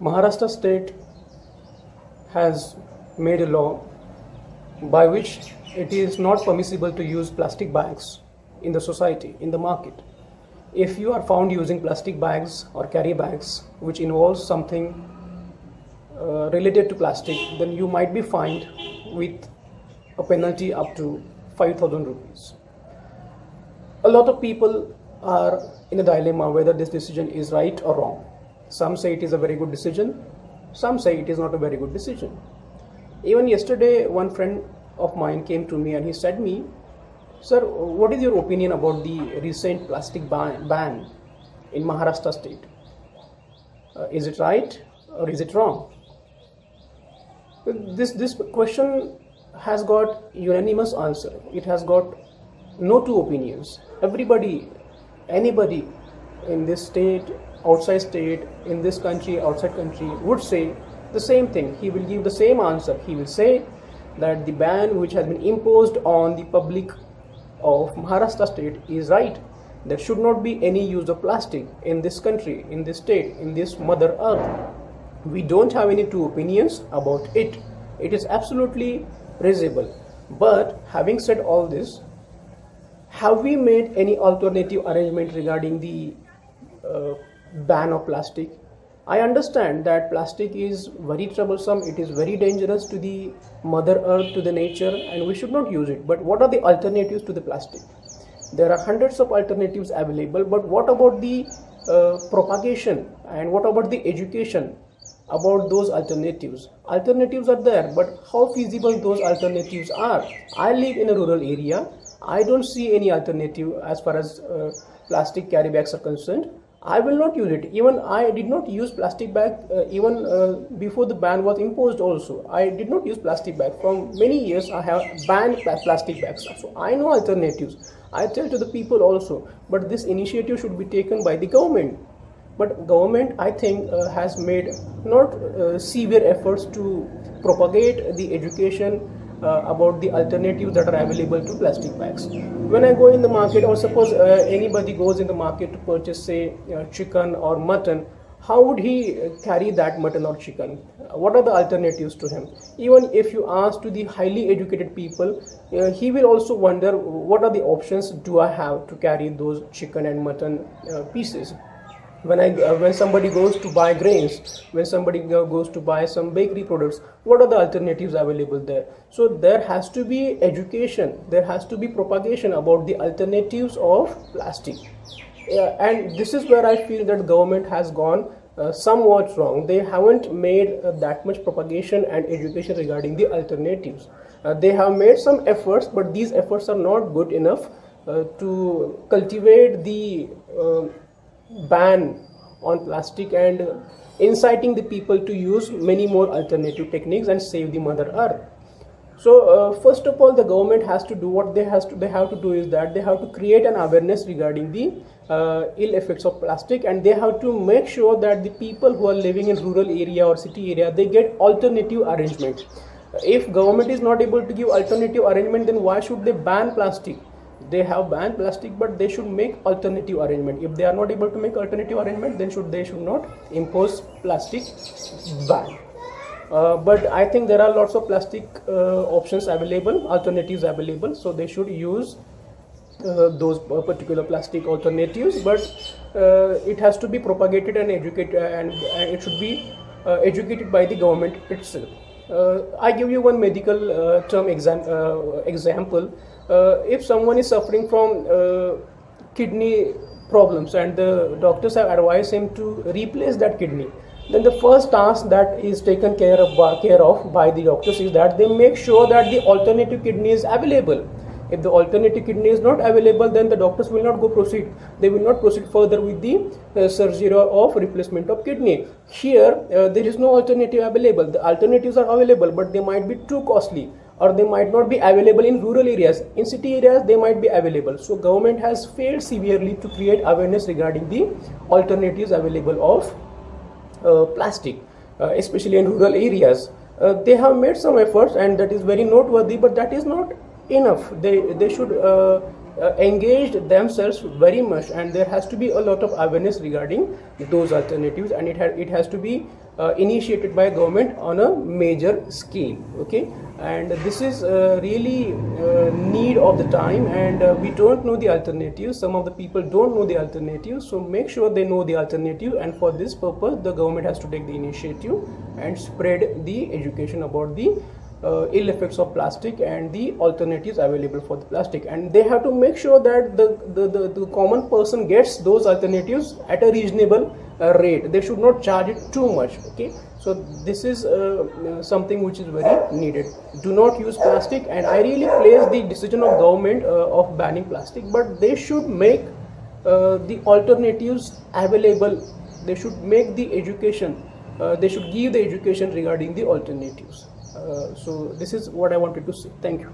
Maharashtra state has made a law by which it is not permissible to use plastic bags in the society, in the market. If you are found using plastic bags or carry bags which involves something related to plastic, then you might be fined with a penalty up to 5,000 rupees. A lot of people are in a dilemma whether this decision is right or wrong. Some say it is a very good decision, some say it is not a very good decision. Even yesterday, one friend of mine came to me and he said me, "Sir, what is your opinion about the recent plastic ban in Maharashtra state? Is it right or is it wrong?" This question has got unanimous answer. It has got no two opinions. Everybody, anybody in this state, outside state, in this country, outside country would say the same thing. He will give the same answer. He will say that the ban which has been imposed on the public of Maharashtra state is right. There should not be any use of plastic in this country, in this state, in this mother earth. We don't have any two opinions about it. It is absolutely reasonable. But having said all this, have we made any alternative arrangement regarding the ban of plastic? I understand that plastic is very troublesome, it is very dangerous to the mother earth, to the nature, and we should not use it. But what are the alternatives to the plastic? There are hundreds of alternatives available, but what about the propagation and what about the education about those alternatives? Alternatives are there, but how feasible those alternatives are? I live in a rural area. I don't see any alternative as far as plastic carry bags are concerned. I will not use it. Even I did not use plastic bag before the ban was imposed also. I did not use plastic bag. From many years I have banned plastic bags. So I know alternatives. I tell to the people also. But this initiative should be taken by the government. But government, I think, has made not severe efforts to propagate the education about the alternatives that are available to plastic bags. When I go in the market, or suppose anybody goes in the market to purchase, say, chicken or mutton, how would he carry that mutton or chicken? What are the alternatives to him? Even if you ask to the highly educated people, he will also wonder what are the options do I have to carry those chicken and mutton pieces. When somebody goes to buy grains, when somebody goes to buy some bakery products, what are the alternatives available there? So there has to be education, there has to be propagation about the alternatives of plastic. And this is where I feel that government has gone somewhat wrong. They haven't made that much propagation and education regarding the alternatives. They have made some efforts, but these efforts are not good enough to cultivate the ban on plastic and inciting the people to use many more alternative techniques and save the mother earth. So first of all, the government has to do what they have to do is that they have to create an awareness regarding the ill effects of plastic, and they have to make sure that the people who are living in rural area or city area, they get alternative arrangement. If government is not able to give alternative arrangement, then why should they ban plastic? They have banned plastic, but they should make alternative arrangement. If they are not able to make alternative arrangement, then they should not impose plastic ban. But I think there are lots of plastic options available, alternatives available, so they should use those particular plastic alternatives. But it has to be propagated and educated, and it should be educated by the government itself. I give you one medical term example. If someone is suffering from kidney problems and the doctors have advised him to replace that kidney, then the first task that is taken care of by the doctors is that they make sure that the alternative kidney is available. If the alternative kidney is not available, then the doctors will not proceed. They will not proceed further with the surgery of replacement of kidney. Here, there is no alternative available. The alternatives are available, but they might be too costly, or they might not be available in rural areas. In city areas, they might be available. So government has failed severely to create awareness regarding the alternatives available of plastic, especially in rural areas. They have made some efforts, and that is very noteworthy, but that is not enough. They should engaged themselves very much, and there has to be a lot of awareness regarding those alternatives, and it has to be initiated by government on a major scale. Okay, and this is really need of the time, and we don't know the alternatives. Some of the people don't know the alternatives, so make sure they know the alternative, and for this purpose the government has to take the initiative and spread the education about the ill effects of plastic and the alternatives available for the plastic, and they have to make sure that the common person gets those alternatives at a reasonable rate. They should not charge it too much. Okay, so this is something which is very needed. Do not use plastic, and I really place the decision of government of banning plastic, but they should make the alternatives available. They should make the education, they should give the education regarding the alternatives. So this is what I wanted to say. Thank you.